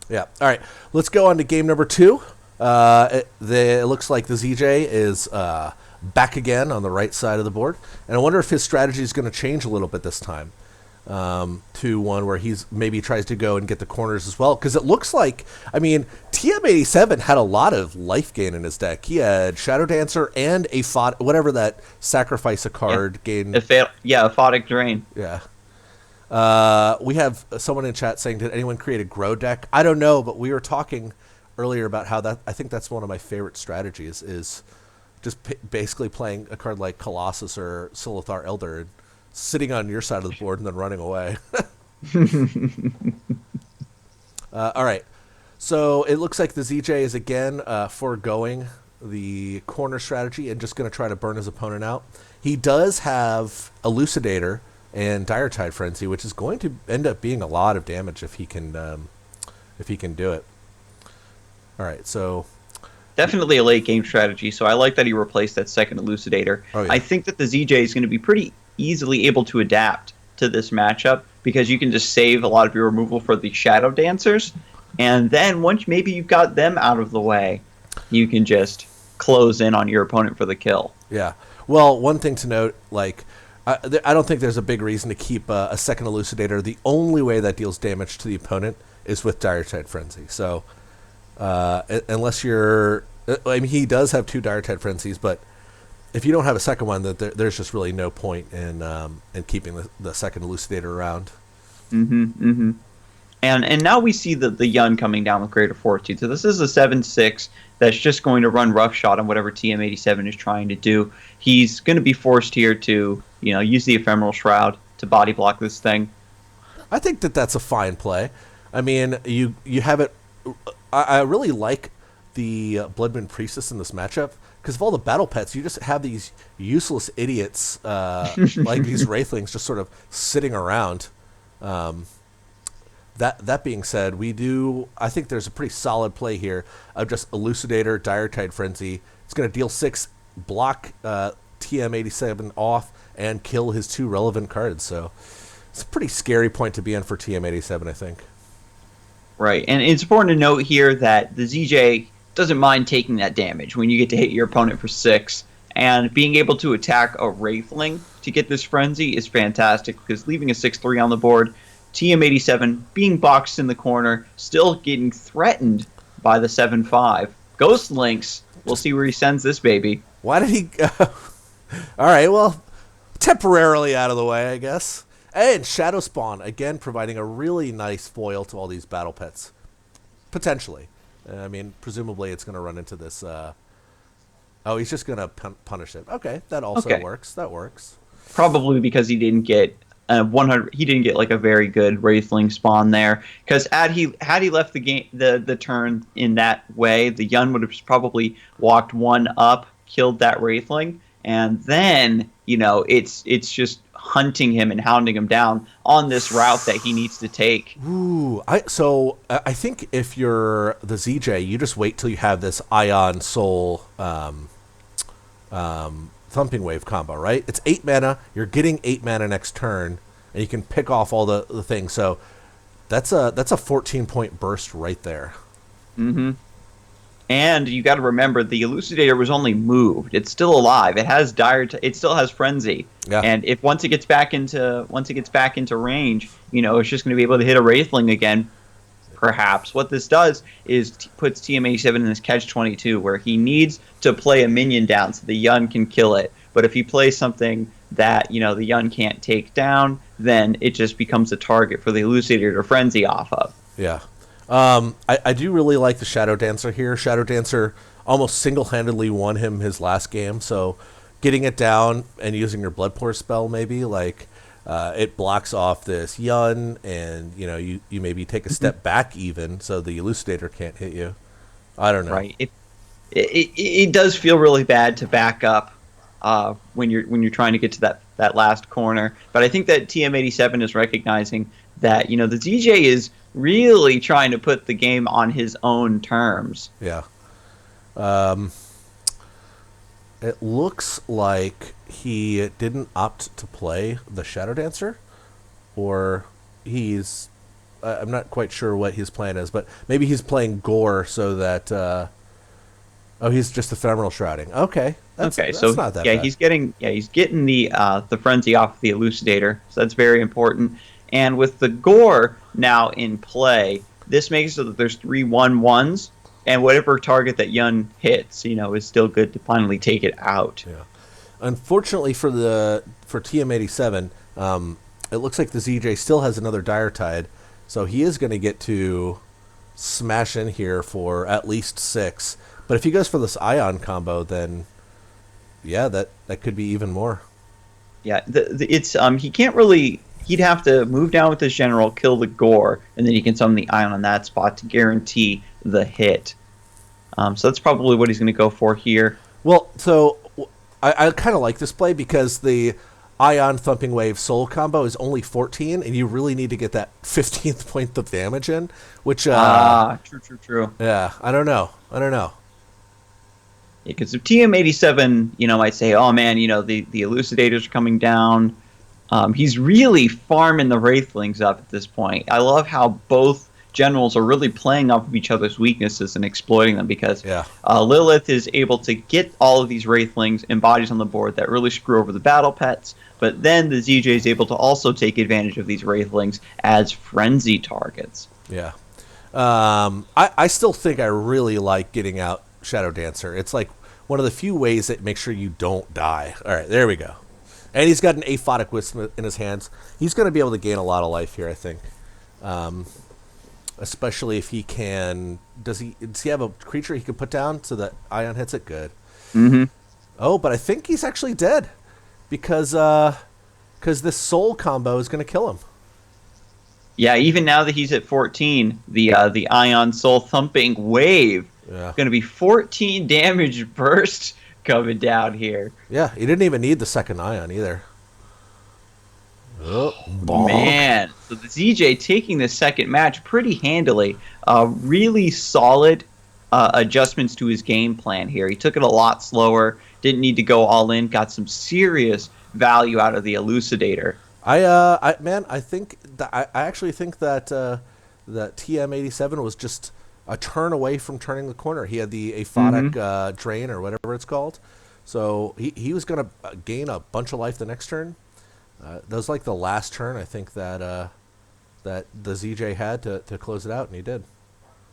Yeah. All right. Let's go on to game number 2. It looks like the ZJ is back again on the right side of the board, and I wonder if his strategy is going to change a little bit this time to one where he's maybe tries to go and get the corners as well. Because it looks like, I mean, TM87 had a lot of life gain in his deck. He had Shadow Dancer and a whatever that sacrifice a card gain. Aphotic Drain. Yeah. We have someone in chat saying, did anyone create a grow deck? I don't know, but we were talking earlier about how I think that's one of my favorite strategies is just basically playing a card like Colossus or Silithar Elder and sitting on your side of the board and then running away. All right. So it looks like the ZJ is again foregoing the corner strategy and just going to try to burn his opponent out. He does have Elucidator and Dire Tide Frenzy, which is going to end up being a lot of damage if he can do it. All right, so definitely a late game strategy. So I like that he replaced that second Elucidator. Oh, yeah. I think that the ZJ is going to be pretty easily able to adapt to this matchup because you can just save a lot of your removal for the Shadow Dancers, and then once maybe you've got them out of the way, you can just close in on your opponent for the kill. Yeah. Well, one thing to note, like, I don't think there's a big reason to keep a second Elucidator. The only way that deals damage to the opponent is with Dire Tide Frenzy. So, unless you're... I mean, he does have 2 Dire Tide Frenzies, but if you don't have a second one, there's just really no point in keeping the second Elucidator around. Mm-hmm, mm-hmm. And now we see the Yun coming down with Greater Fortitude. So this is a 7/6 that's just going to run roughshod on whatever TM87 is trying to do. He's going to be forced here to, use the Ephemeral Shroud to body block this thing. I think that's a fine play. I mean, you have it... I really like the Bloodmoon Priestess in this matchup because of all the battle pets, you just have these useless idiots like these Wraithlings just sort of sitting around. That being said, I think there's a pretty solid play here of just Elucidator, Dire Tide Frenzy. It's going to deal 6, block TM87 off, and kill his 2 relevant cards. So it's a pretty scary point to be in for TM87, I think. Right, and it's important to note here that the ZJ doesn't mind taking that damage when you get to hit your opponent for 6, and being able to attack a Wraithling to get this Frenzy is fantastic because leaving a 6/3 on the board, TM87 being boxed in the corner, still getting threatened by the 7/5. Ghost Links, we'll see where he sends this baby. Why did he... All right, well, temporarily out of the way, I guess. And Shadow Spawn, again, providing a really nice foil to all these battle pets. Potentially. I mean, presumably it's going to run into this... he's just going to punish it. Okay, that also works. That works. Probably because he didn't get 100. He didn't get like a very good Wraithling spawn there. Because had he left the game the turn in that way, the Yun would have probably walked 1 up, killed that Wraithling, and then it's just hunting him and hounding him down on this route that he needs to take. Ooh, I think if you're the ZJ, you just wait till you have this Ion Soul Thumping Wave combo, right? It's 8 mana. You're getting 8 mana next turn, and you can pick off all the things. So that's a 14-point burst right there. Mm-hmm. And you got to remember, the Elucidator was only moved. It's still alive. It has it still has Frenzy. Yeah. And if once it gets back into range, it's just going to be able to hit a Wraithling again. Perhaps what this does is puts TM87 in this catch-22 where he needs to play a minion down so the Yun can kill it. But if he plays something that the Yun can't take down, then it just becomes a target for the Elucidator to frenzy off of. Yeah. I do really like the Shadow Dancer here. Shadow Dancer almost single-handedly won him his last game, so getting it down and using your Blood Pour spell maybe, it blocks off this Yun, and you maybe take a step back even, so the Elucidator can't hit you. I don't know. Right. It does feel really bad to back up when you're trying to get to that last corner, but I think that TM87 is recognizing that the ZJ is really trying to put the game on his own terms. Yeah. It looks like he didn't opt to play the Shadow Dancer, or he's I'm not quite sure what his plan is, but maybe he's playing Gore so that. Oh, he's just ephemeral shrouding. Okay, that's not that bad. he's getting the frenzy off the elucidator, so that's very important. And with the Gore now in play, this makes it so that there's 3/1/1s, and whatever target that Yun hits, is still good to finally take it out. Yeah. Unfortunately for TM87, it looks like the ZJ still has another Dire Tide, so he is going to get to smash in here for at least 6. But if he goes for this Ion combo, then yeah, that could be even more. Yeah, it's he can't really. He'd have to move down with his general, kill the Gore, and then he can summon the Ion on that spot to guarantee the hit. So that's probably what he's going to go for here. Well, so I kind of like this play because the Ion Thumping Wave Soul combo is only 14, and you really need to get that 15th point of damage in, which... True. Yeah, I don't know. Because if TM87, might say, oh man, the elucidators are coming down. He's really farming the Wraithlings up at this point. I love how both generals are really playing off of each other's weaknesses and exploiting them because Lilith is able to get all of these Wraithlings and bodies on the board that really screw over the battle pets, but then the ZJ is able to also take advantage of these Wraithlings as frenzy targets. Yeah. I still think I really like getting out Shadow Dancer. It's like one of the few ways that makes sure you don't die. All right, there we go. And he's got an Aphotic Wisp in his hands. He's going to be able to gain a lot of life here, I think. Especially if he can... Does he have a creature he can put down so that Ion hits it? Good. Mm-hmm. Oh, but I think he's actually dead. Because this Soul combo is going to kill him. Yeah, even now that he's at 14, the Ion Soul Thumping Wave going to be 14 damage burst coming down here. Yeah, he didn't even need the second Ion either. Oh, man. So the ZJ taking the second match pretty handily. Really solid adjustments to his game plan here. He took it a lot slower, didn't need to go all in, got some serious value out of the Elucidator. I actually think that that TM87 was just a turn away from turning the corner. He had the Aphotic Drain or whatever it's called. So he was going to gain a bunch of life the next turn. That was like the last turn, I think, that the ZJ had to close it out, and he did.